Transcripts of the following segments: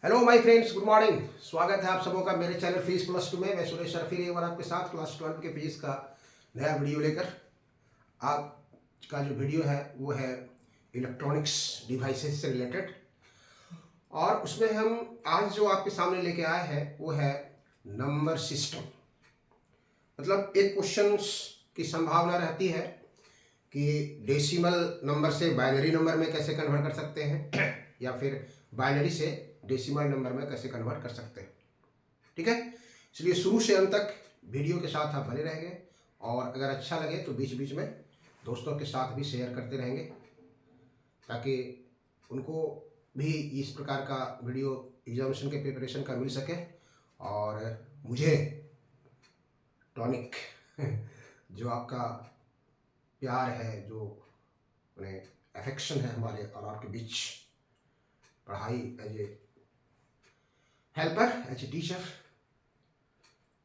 Hello my friends, good morning. स्वागत है आप सबों का मेरे चैनल फीस प्लस टू में। मैं सुरेश शर्फी एक बार आपके साथ क्लास 12 के फीस का नया वीडियो लेकर। आज का जो वीडियो है वो है इलेक्ट्रॉनिक्स डिवाइसेस से रिलेटेड, और उसमें हम आज जो आपके सामने लेके आए हैं वो है नंबर सिस्टम। मतलब एक क्वेश्चन की संभावना रहती है कि डेसिमल नंबर से बाइनरी नंबर में कैसे कन्वर्ट कर सकते हैं या फिर बाइनरी से डेसिमल नंबर में कैसे कन्वर्ट कर सकते हैं। ठीक है, इसलिए शुरू से अंत तक वीडियो के साथ आप बने रहेंगे, और अगर अच्छा लगे तो बीच बीच में दोस्तों के साथ भी शेयर करते रहेंगे ताकि उनको भी इस प्रकार का वीडियो एग्जामिनेशन के प्रिपरेशन का मिल सके, और मुझे टॉनिक जो आपका प्यार है, जो अफेक्शन है हमारे और आपके बीच, पढ़ाई as a helper, as a teacher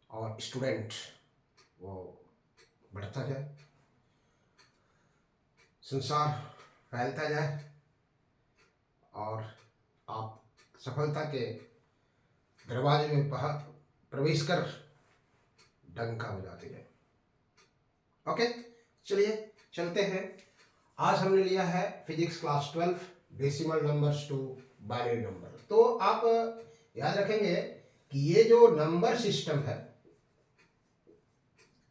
और स्टूडेंट, वो बढ़ता जाए, संसार फैलता जाए और आप सफलता के दरवाजे में प्रवेश कर डंका बजाते जाए। ओके, चलिए चलते हैं। आज हमने लिया है physics class 12, decimal numbers to binary number. तो आप याद रखेंगे कि ये जो नंबर सिस्टम है,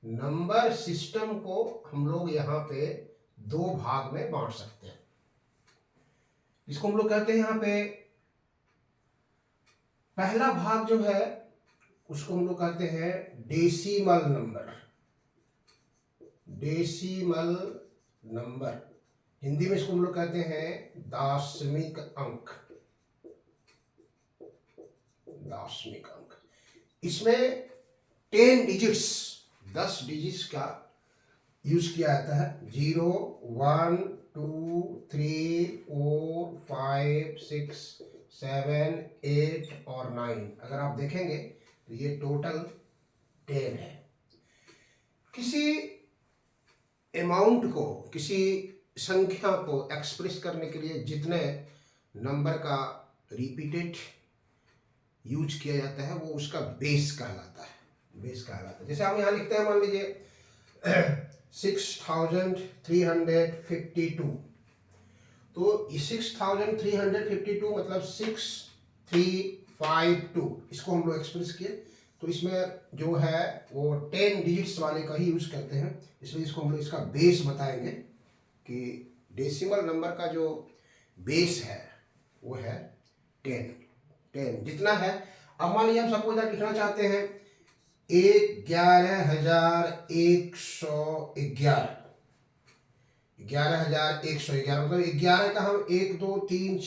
नंबर सिस्टम को हम लोग यहाँ पे दो भाग में बांट सकते हैं। इसको हम लोग कहते हैं यहाँ पे पहला भाग जो है उसको हम लोग कहते हैं decimal number. Decimal number, Hindi में इसको हम लोग कहते हैं दाशमिक अंक। दाशमिक अंक, इसमें 10 डिजिट्स, 10 डिजिट्स का यूज किया जाता है। 0, 1, 2, 3, 4, 5, 6, 7, 8 और 9। अगर आप देखेंगे तो ये टोटल 10 है। किसी अमाउंट को, किसी संख्या को एक्सप्रेस करने के लिए जितने नंबर का रिपीटेड यूज किया जाता है वो उसका बेस कहलाता है। बेस कहलाता है। जैसे हम यहाँ लिखते हैं, मान लीजिए 6352, तो 6352 मतलब 6352, इसको हम लोग एक्सप्रेस किए तो इसमें जो है वो 10 डिजिट्स वाले का ही यूज करते हैं, इसलिए इसको हम लोग इसका बेस बताएंगे कि डेसिमल नंबर का जो बेस है वो है 10 जितना है। अब मान लीजिए हम सपोज लिखना चाहते हैं 11,111, 11,111 मतलब 11 का हम 1 2 3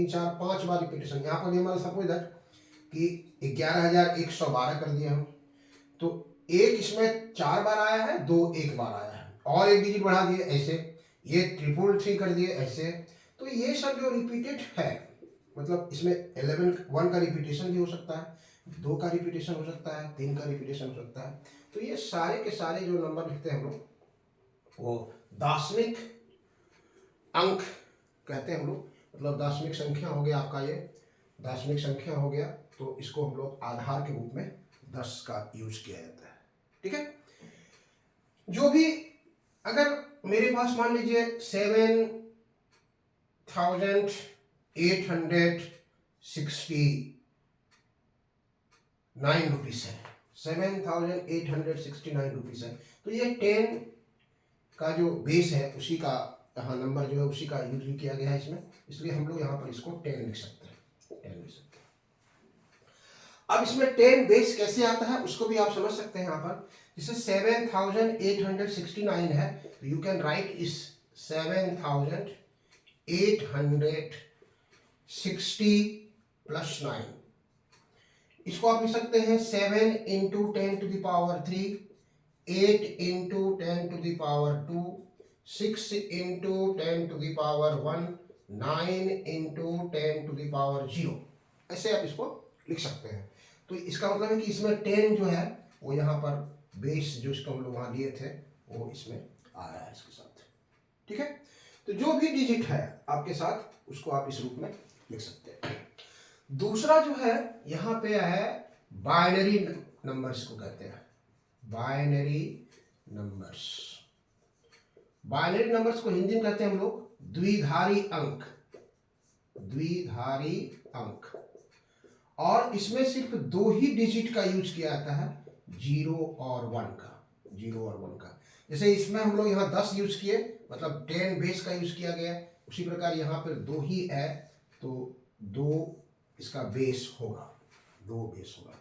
4 5 बार रिपीटेशन। यहाँ पर हमारा सपोज कि 11,112 कर दिया हम, तो एक इसमें 4 बार आया है, 2 1 बार आया है, और एक डिजिट बढ़ा दिए ऐसे, ये 333 कर दिए ऐसे। तो ये सब जो रिपीटेड है, मतलब इसमें 1 का रिपीटेशन भी हो सकता है, 2 का रिपीटेशन हो सकता है, 3 का रिपीटेशन हो सकता है। तो ये सारे के सारे जो नंबर लिखते हैं हम लोग वो दाशमिक अंक कहते हैं हम लोग। मतलब दाशमिक संख्या हो गया आपका, ये दाशमिक संख्या हो गया, तो इसको हम लोग आधार के रूप में 10 का यूज किया जाता है। ठीक है, जो भी, अगर मेरे पास मान लीजिए 7,869 रुपीज है, 7,869 रुपीज है, तो ये 10 का जो बेस है उसी का यहाँ नंबर जो है उसी का यूज भी किया गया है इसमें, इसलिए हम लोग यहाँ पर इसको 10 लिख सकते हैं, 10 लिख सकते हैं। अब इसमें 10 बेस कैसे आता है उसको भी आप समझ सकते हैं। यहाँ पर जैसे 7,869 है, तो यू कैन राइट इस 7,860 प्लस 9, इसको आप लिख सकते हैं 7 into 10 to the power 3, 8 into 10 to the power 2, 6 into 10 to the power 1, 9 into 10 to the power 0। ऐसे आप इसको लिख सकते हैं। तो इसका मतलब है कि इसमें 10 जो है वो यहाँ पर बेस जो इसको हम लोग वहाँ लिए थे वो इसमें आ रहा है इसके साथ। ठीक है, तो जो भी डिजिट है आपके साथ उसको आप इस रूप में लिख सकते हैं। दूसरा जो है यहाँ पे है बाइनरी नंबर्स को कहते हैं, बाइनरी नंबर्स। बाइनरी नंबर्स को हिंदी में कहते हैं हम लोग द्विधारी अंक, द्विधारी अंक। और इसमें सिर्फ 2 ही डिजिट का यूज किया जाता है, 0 और 1 का, 0 और 1 का। जैसे इसमें हम लोग यहाँ 10 यूज किए, मतलब 10 बेस का यूज किया गया, उसी प्रकार यहाँ पर 2 ही है तो 2 इसका बेस होगा, 2 बेस होगा।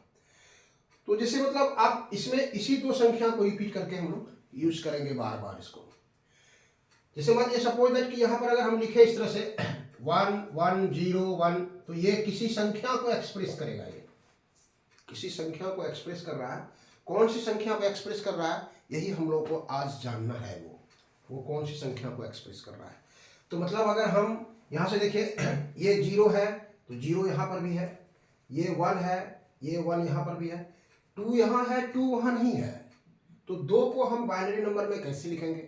तो जैसे मतलब आप इसमें इसी 2 संख्या को रिपीट करके हम लोग यूज करेंगे बार बार इसको। जैसे मान लीजिए सपोज दैट कि यहाँ पर अगर हम लिखे इस तरह से 1 1 0 1, तो ये किसी संख्या को एक्सप्रेस करेगा, ये किसी संख्या को एक्सप्रेस कर रहा है। कौन सी संख्या को एक्सप्रेस कर रहा है, यही हम लोग को आज जानना है, वो कौन सी संख्या को एक्सप्रेस कर रहा है। तो मतलब अगर हम यहाँ से देखिए ये 0 है तो 0 यहाँ पर भी है, ये 1 है, ये 1 यहाँ पर भी है, 2 यहाँ है, 2 वहाँ नहीं है। तो 2 को हम बाइनरी नंबर में कैसे लिखेंगे,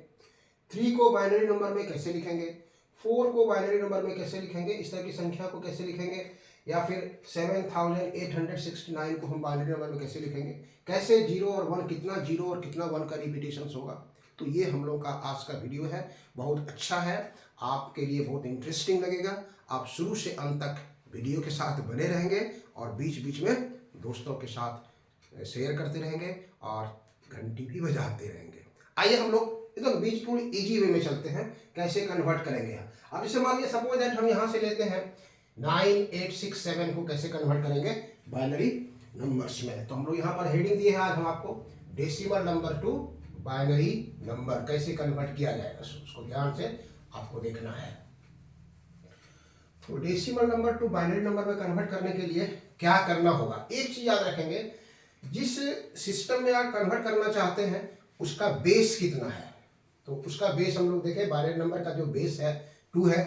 3 को बाइनरी नंबर में कैसे लिखेंगे, 4 को बाइनरी नंबर में कैसे लिखेंगे, इस तरह की संख्या को कैसे लिखेंगे, या फिर 7869 को हम बाइनरी नंबर में कैसे लिखेंगे, कैसे 0 और 1, कितना 0 और कितना 1 का रिपीटेशन होगा। तो ये हम लोग का आज का वीडियो है, बहुत अच्छा है, आपके लिए बहुत इंटरेस्टिंग लगेगा। आप शुरू से अंत तक वीडियो के साथ बने रहेंगे और बीच बीच में दोस्तों के साथ शेयर करते रहेंगे और घंटी भी बजाते रहेंगे। आइए हम लोग एकदम बिल्कुल इजी वे में चलते हैं, कैसे कन्वर्ट करेंगे। अब जैसे मान लिया सपोज दैट हम यहाँ से लेते हैं 9867 को कैसे कन्वर्ट करेंगे बाइनरी नंबर्स में। तो हम लोग यहाँ पर हेडिंग दिए हैं आज हम आपको, decimal number two binary number कैसे कन्वर्ट किया जाएगा, उसको ध्यान से आपको देखना है। तो decimal number two binary number में कन्वर्ट करने के लिए क्या करना होगा, एक चीज याद रखेंगे, जिस सिस्टम में आप कन्वर्ट करना चाहते हैं उसका बेस कितना है। तो उसका बेस हम लोग देखें, बाइनरी नंबर का जो बेस है 2 है,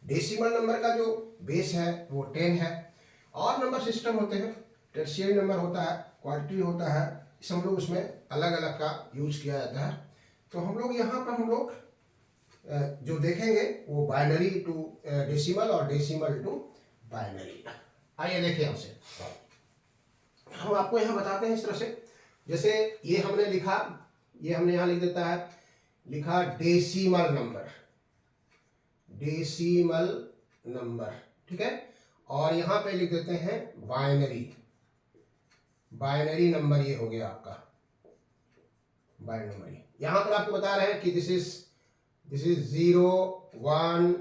डेसिमल नंबर का जो बेस है वो 10 है। और नंबर सिस्टम होते हैं, टर्शियरी नंबर होता है, क्वाड्रेटिक होता है, इस हम लोग उसमें अलग अलग का यूज किया जाता है। तो हम लोग यहाँ पर हम लोग जो देखेंगे वो बाइनरी टू डेसिमल और डेसिमल टू बाइनरी। आइए देखिए यहाँ से हम आपको यहाँ बताते हैं इस तरह से, जैसे ये हमने लिखा, ये हमने यहाँ लिख देता है, लिखा डेसिमल नंबर, डेसिमल नंबर, ठीक है। और यहाँ पे लिख देते हैं बाइनरी, बाइनरी नंबर, ये हो गया आपका बाइनरी नंबर। यहाँ पर आपको बता रहे हैं कि दिस इज 0 1,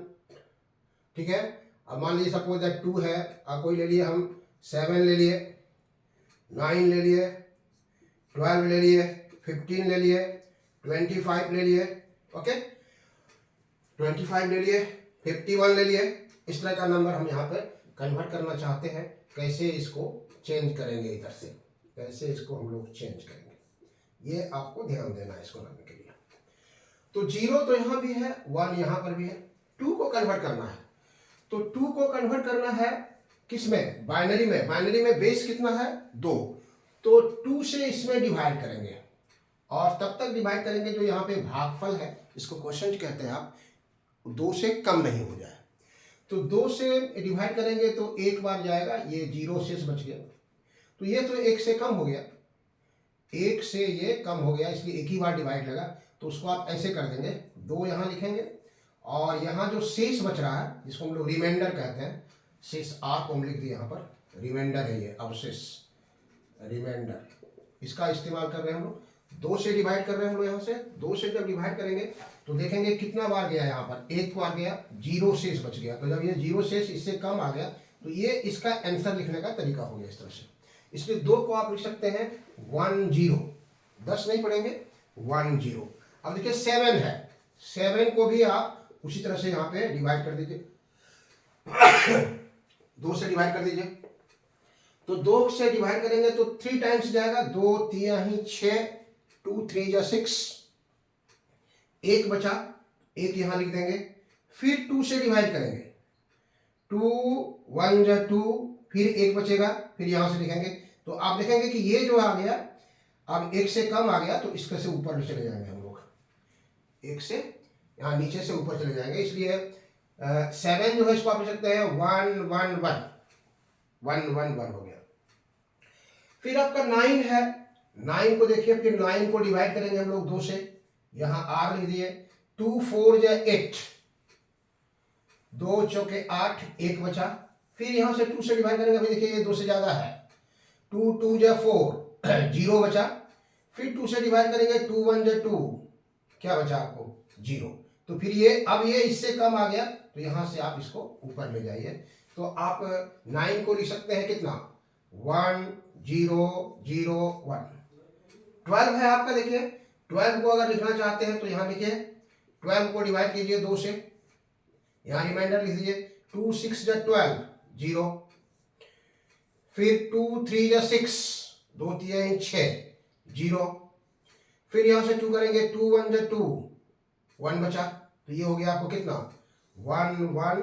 ठीक है। अब मान लीजिए सपोज दैट 2 है, अब कोई ले लिए हम 7 ले लिए, 9 ले लिए, 12 ले लिए, 15 ले लिए, 25 ले लिए, ओके, 25 ले लिए, 51 ले लिए। इस तरह का नंबर हम यहाँ पे कन्वर्ट करना चाहते हैं, कैसे इसको चेंज करेंगे, इधर से कैसे इसको हम लोग चेंज करेंगे, ये आपको ध्यान देना है इसको करने के लिए। तो 0 तो यहाँ भी है, 1 यहाँ पर भी है, 2 को कन्वर्ट करना है। तो 2 को कन्वर्ट करना है किस में, बाइनरी में। बाइनरी में बेस कितना है 2, तो 2 से इसमें डिवाइड करेंगे और तब तक डिवाइड करेंगे जो यहाँ पे भागफल है, इसको क्वोशिएंट कहते हैं आप, 2 से कम नहीं हो जाए। तो 2 से डिवाइड करेंगे तो एक बार जाएगा, ये 0 शेष बच गया, तो ये तो 1 से कम हो गया, 1 से ये कम हो गया, इसलिए एक ही बार डिवाइड लगा। तो उसको आप ऐसे कर देंगे, 2 यहाँ लिखेंगे और यहाँ जो शेष बच रहा है जिसको हम लोग रिमाइंडर कहते हैं, शेष आर को हम लिख दिए यहाँ पर, रिमाइंडर है ये, अवशेष, रिमाइंडर, इसका इस्तेमाल कर रहे हैं हम लोग। 2 से डिवाइड कर रहे हैं हम लोग, यहाँ से 2 से जब डिवाइड करेंगे तो देखेंगे कितना बार गया, यहाँ पर 1 बार गया, 0 शेष बच गया। तो जब ये 0 शेष इससे कम आ गया तो ये इसका आंसर लिखने का तरीका हो गया इस तरह से। इसलिए 2 को आप लिख सकते हैं 1 0, 10 नहीं पढ़ेंगे, 1 0। अब देखिए 7 है, 7 को भी आप उसी तरह से यहाँ पे डिवाइड कर दीजिए, 2 से डिवाइड कर दीजिए। तो 2 से डिवाइड करेंगे तो 3 टाइम्स जाएगा, 2 3 6, 2 3 जा 6, 1 बचा, 1 यहाँ लिख देंगे। फिर 2 से डिवाइड करेंगे, 2 1 जा 2, फिर 1 बचेगा, फिर यहाँ से लिखेंगे। तो आप देखेंगे कि ये जो आ गया अब 1 से कम आ गया, तो इसके से ऊपर चले जाएंगे हम लोग, 1 से यहाँ नीचे से ऊपर चले जाएंगे। इसलिए 7 जो है इसको आप लिख सकते हैं 1 1 1, 1 हो गया। फिर आपका 9 है, 9 को देखिए, फिर 9 को डिवाइड करेंगे हम लोग 2 से, यहां r लिख दिए, 2 4 जा 8, 2 चौके 8, 1 बचा। फिर यहां से 2 से डिवाइड करेंगे, अभी देखिए ये 2 से ज्यादा है, 2 2 जा 4, 0 बचा। फिर 2 से डिवाइड करेंगे, 2 1 जा 2, क्या बचा आपको 0। तो फिर ये अब ये इससे कम आ गया, तो यहां से आप इसको ऊपर ले जाइए। तो आप 9 को लिख सकते हैं कितना, 1 0 0 1। 12 है आपका, देखिए 12 को अगर लिखना चाहते हैं तो यहां लिखिए, 12 को डिवाइड कीजिए 2 से, यहां रिमाइंडर लिख दीजिए, 2 6 जा 12, 0। फिर 2 3 जा 6, 2 3 6, 0। फिर यहां से 2 करेंगे, 2 1 जा 2, 1 बचा। तो ये हो गया आपको कितना, 1 1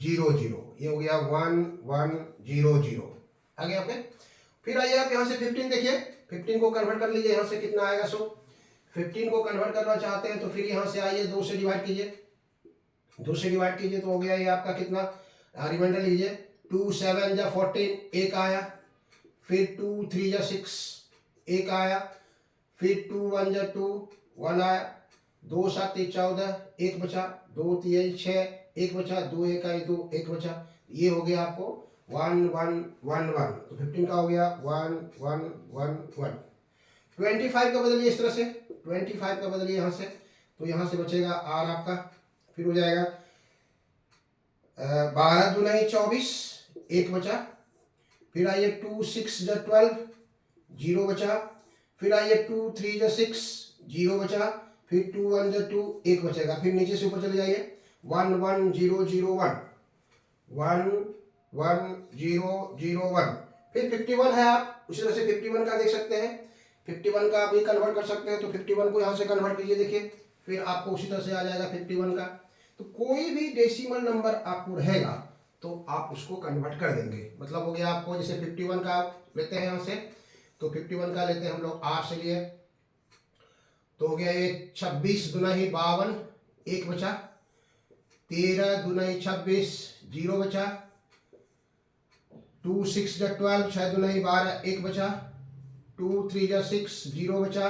0 0, ये हो गया 1 1 0 0 आ गया। ओके, फिर आइए आप यहाँ से 15 देखिए, 15 को कन्वर्ट कर लीजिए, यहाँ से कितना आएगा। सो 15 को कन्वर्ट करना चाहते हैं तो फिर यहाँ से आइए 2 से डिवाइड कीजिए, 2 से डिवाइड कीजिए तो हो गया ये आपका कितना, रिमाइंडर लीजिए, 2 7 जा 14, 1 आया। फिर 2 3 जा 6, 1 आया। फिर 2 1 जा 2, 1 आया। 2 7 14, 1 बचा। 2 3 6, 1 बचा। 2 1 2, 1 बचा। ये हो गया आपको 1 1 1 1। तो 15 का हो गया 1 1 1 1। 25 का बदलिए इस तरह से, 25 का बदलिए यहाँ से, तो यहाँ से बचेगा आर आपका, फिर हो जाएगा 12 दूनी 24, 1 बचा। फिर आइए 2 6 जा 12, 0 बचा। फिर आइए 2 3 जा 6, 0 बचा। फिर 2 1 जा 2, 1 बचेगा। फिर नीचे से ऊपर चले जाइए, 1 1 0 0 1, 1 1 0 0 1। फिर 51 है, आप उसी तरह से 51 का देख सकते हैं, 51 का आप भी कन्वर्ट कर सकते हैं। तो 51 को यहाँ से कन्वर्ट कीजिए, देखिए फिर आपको उसी तरह से आ जाएगा 51 का। तो कोई भी डेसिमल नंबर आपको रहेगा तो आप उसको कन्वर्ट कर देंगे। मतलब हो गया आपको, जैसे 51 का लेते हैं यहाँ से, तो 51 का लेते हैं हम लोग, आर से लिए, तो हो गया ये 26 दूनी 52, 1 बचा। 13 दूनी 26, 0 बचा। 2 6 जा 12, 6 दूनी 12, 1 बचा। 2 3 जा 6, 0 बचा।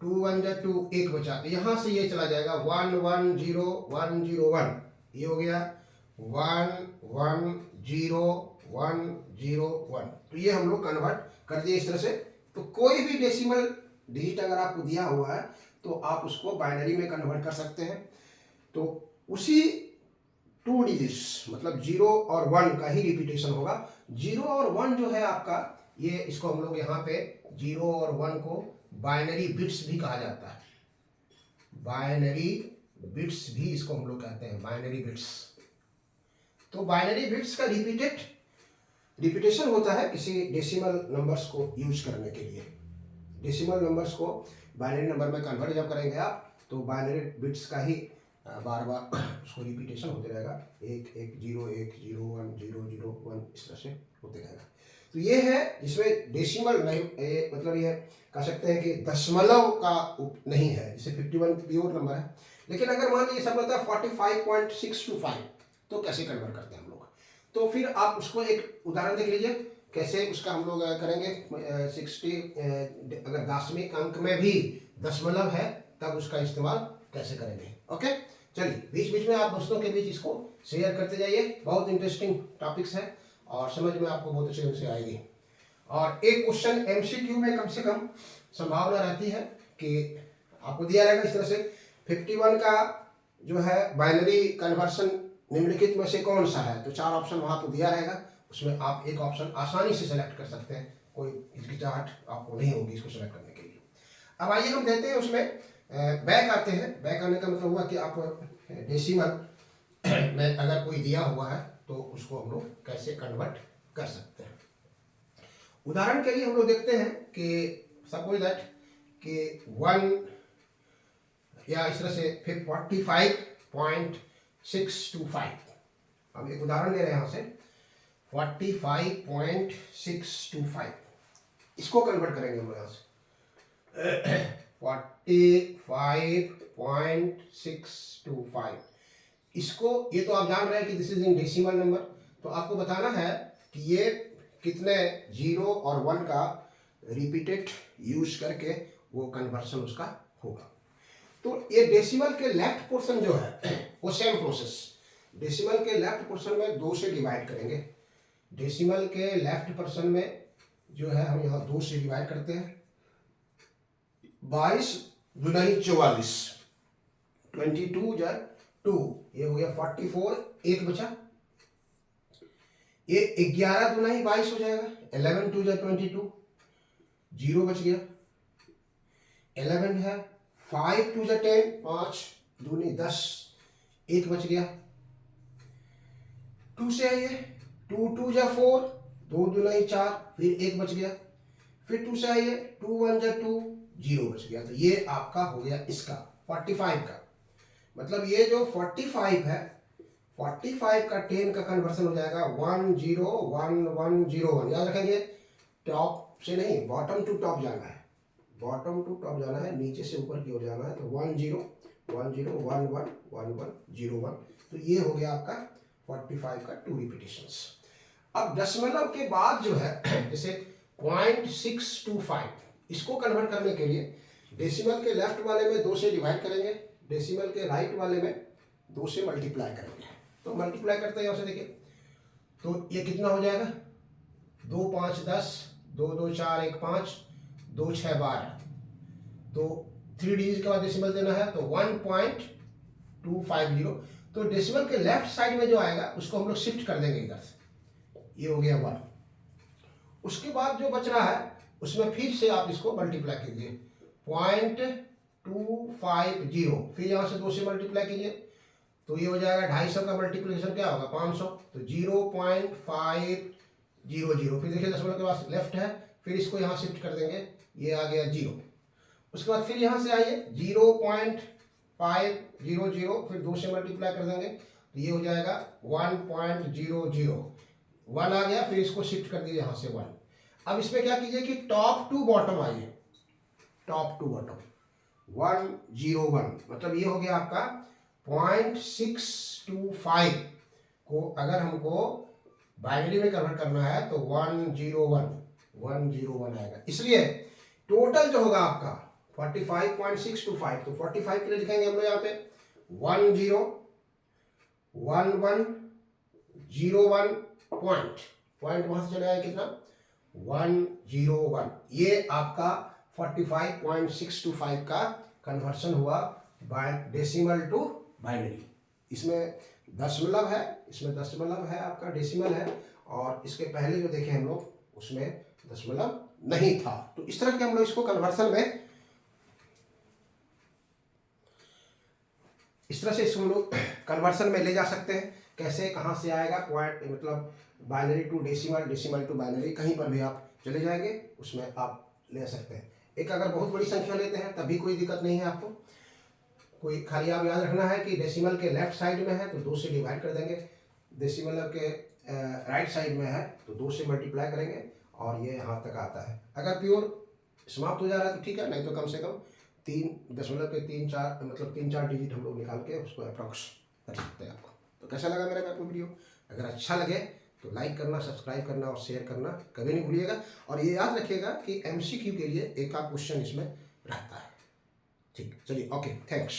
2 1 जा 2, 1 बचा। तो यहाँ से ये चला जाएगा 1 1 0 1 0 1, ये हो गया 1 1 0 1 0 1। तो ये हम लोग कन्वर्ट कर दिए इस तरह से। तो कोई भी डेसिमल डिजिट अगर आपको दिया हुआ है तो आप उसको बाइनरी में कन्वर्ट कर सकते हैं। तो उसी 2 डिजिट्स मतलब 0 और 1 का ही रिपीटेशन होगा। 0 और 1 जो है आपका, ये इसको हम लोग यहाँ पे 0 और 1 को बाइनरी बिट्स भी कहा जाता है। बाइनरी बिट्स भी इसको हम लोग कहते हैं, बाइनरी बिट्स। तो बाइनरी बिट्स का रिपीटेशन होता है किसी डेसिमल नंबर्स को यूज करने के लिए। डेसिमल नंबर्स को बाइनरी नंबर में कन्वर्ट जब करेंगे आप, तो बाइनरी बिट्स का ही बार बार उसको रिपीटेशन होते रहेगा, 1 1 0 1 0 1 0 0 1, इस तरह से होते रहेगा। तो ये है इसमें डेसिमल नहीं, मतलब ये कह सकते हैं कि दशमलव का नहीं है। जैसे 51 प्योर नंबर है, लेकिन अगर मान लीजिए सब रहता है 45.625, तो कैसे कन्वर्ट करते हैं हम लोग। तो फिर आप उसको एक उदाहरण देख लीजिए कैसे उसका हम लोग करेंगे। 60 अगर दशमिक अंक में भी दशमलव है तब उसका इस्तेमाल कैसे करेंगे। ओके, चलिए बीच बीच में आप दोस्तों के बीच इसको शेयर करते जाइए। बहुत इंटरेस्टिंग टॉपिक्स है और समझ में आपको बहुत अच्छे ढंग से आएगी। और एक क्वेश्चन एमसीक्यू में कम से कम संभावना रहती है कि आपको दिया रहेगा इस तरह से, 51 का जो है बाइनरी कन्वर्शन निम्नलिखित में से कौन सा है। तो 4 ऑप्शन वहां पर दिया रहेगा, उसमें आप एक ऑप्शन आसानी से सेलेक्ट कर सकते हैं, कोई हिचकिचाहट आपको नहीं होगी इसको सेलेक्ट करने के लिए। अब आइए हम देते हैं उसमें बैक आते हैं। बैक आने का मतलब हुआ कि आप डेसिमल में अगर कोई दिया हुआ है तो उसको हम लोग कैसे कन्वर्ट कर सकते हैं। उदाहरण के लिए हम लोग देखते हैं कि सपोज दैट कि 1 या इस तरह से फिर 45.625, हम एक उदाहरण ले रहे हैं यहाँ से 45.625, इसको कन्वर्ट करेंगे हम यहाँ से 45.625। इसको, ये तो आप जान रहे हैं कि this is in decimal number, तो आपको बताना है कि ये कितने 0 और 1 का रिपीटेड यूज करके वो कन्वर्सन उसका होगा। तो ये डेसिमल के लेफ्ट पोर्शन जो है वो सेम प्रोसेस, डेसिमल के लेफ्ट पोर्शन में 2 से डिवाइड करेंगे। डेसिमल के लेफ्ट पोर्शन में जो है हम यहाँ 2 से डिवाइड करते हैं। 22 दुनाई 44, 22 जा 2, ये हो गया 44, 1 बचा। ये 11 दुनाई 22 हो जाएगा, 11 2 जा 22, 0 बच गया। 11 है, 5 2 जा 10, 5 दूनी 10, 1 बच गया। 2 से आइए, 2 2 जा 4, 2 दुनाई 4, फिर 1 बच गया। फिर 2 से आइए, 2 1 जा 2, 0 बच गया। तो ये आपका हो गया इसका 45 का, मतलब ये जो 45 है, 45 का 10 का कन्वर्सन हो जाएगा 1 0 1 1 0 1। याद रखेंगे, टॉप से नहीं बॉटम टू टॉप जाना है, बॉटम टू टॉप जाना है, नीचे से ऊपर की ओर जाना है। तो 1 0 1 0 1 1 1 1 0 1। तो ये हो गया आपका 45 का 2 रिपीटेशंस। अब दशमलव के बाद जो है जैसे 0.625, इसको कन्वर्ट करने के लिए डेसिमल के लेफ्ट वाले में 2 से डिवाइड करेंगे, डेसिमल के राइट वाले में 2 से मल्टीप्लाई करेंगे। तो मल्टीप्लाई करते हैं यहाँ से, देखिए तो ये कितना हो जाएगा, 2 5 10, 2 2 4 1 5, 2 6 12। तो 3 डिजिट के बाद डेसिमल देना है, तो 1.250। तो डेसिमल के लेफ्ट साइड में जो आएगा उसको हम लोग शिफ्ट कर देंगे इधर से, ये हो गया 1। उसके बाद जो बच रहा है उसमें फिर से आप इसको मल्टीप्लाई कीजिए, 0.250, फिर यहाँ से 2 से मल्टीप्लाई कीजिए, तो ये हो जाएगा 250 का मल्टीप्लिकेशन क्या होगा 500, तो 0.500। फिर देखिए दशमलव के बाद लेफ्ट है, फिर इसको यहाँ शिफ्ट कर देंगे, ये आ गया 0। उसके बाद फिर यहाँ से आइए 0.500, फिर 2 से मल्टीप्लाई कर देंगे, तो ये हो जाएगा 1.00, 1 आ गया, फिर इसको शिफ्ट कर दिए यहाँ से 1। अब इसमें क्या कीजिए कि टॉप टू बॉटम आइए, टॉप टू बॉटम 101, मतलब ये हो गया आपका 0.625 को अगर हमको बाइनरी में कन्वर्ट करना है तो 101 आएगा। इसलिए टोटल जो होगा आपका 45.625, तो 45 के लिए लिखेंगे हम लोग यहाँ पे 10 11 01 पॉइंट वहां से चले आए कितना 101। ये आपका 45.625 का कन्वर्शन हुआ डेसिमल टू बाइनरी। इसमें दशमलव है, इसमें दशमलव है, आपका डेसिमल है, और इसके पहले जो देखे हम लोग उसमें दशमलव नहीं था। तो इस तरह के हम लोग इसको कन्वर्सन में इस तरह से इसको हम लोग कन्वर्सन में ले जा सकते हैं। कैसे, कहाँ से आएगा पॉइंट, मतलब binary to decimal, decimal to binary, कहीं पर भी आप चले जाएंगे उसमें आप ले सकते हैं। एक अगर बहुत बड़ी संख्या लेते हैं तभी कोई दिक्कत नहीं है आपको, कोई खाली आप याद रखना है कि डेसिमल के लेफ्ट साइड में है तो 2 से डिवाइड कर देंगे, डेसिमल के राइट साइड में है तो 2 से मल्टीप्लाई करेंगे और ये यहाँ तक आता है। अगर प्योर समाप्त हो जा रहा है तो ठीक है, नहीं तो कम से कम 3.4 मतलब 3-4 डिजिट हम लोग निकाल के उसको अप्रॉक्स कर सकते हैं आपको। तो कैसा लगा मेरा आपको वीडियो? अगर अच्छा लगे तो लाइक करना, सब्सक्राइब करना और शेयर करना कभी नहीं भूलिएगा। और ये याद रखिएगा कि MCQ के लिए एक आध क्वेश्चन इसमें रहता है। ठीक, चलिए, ओके, थैंक्स।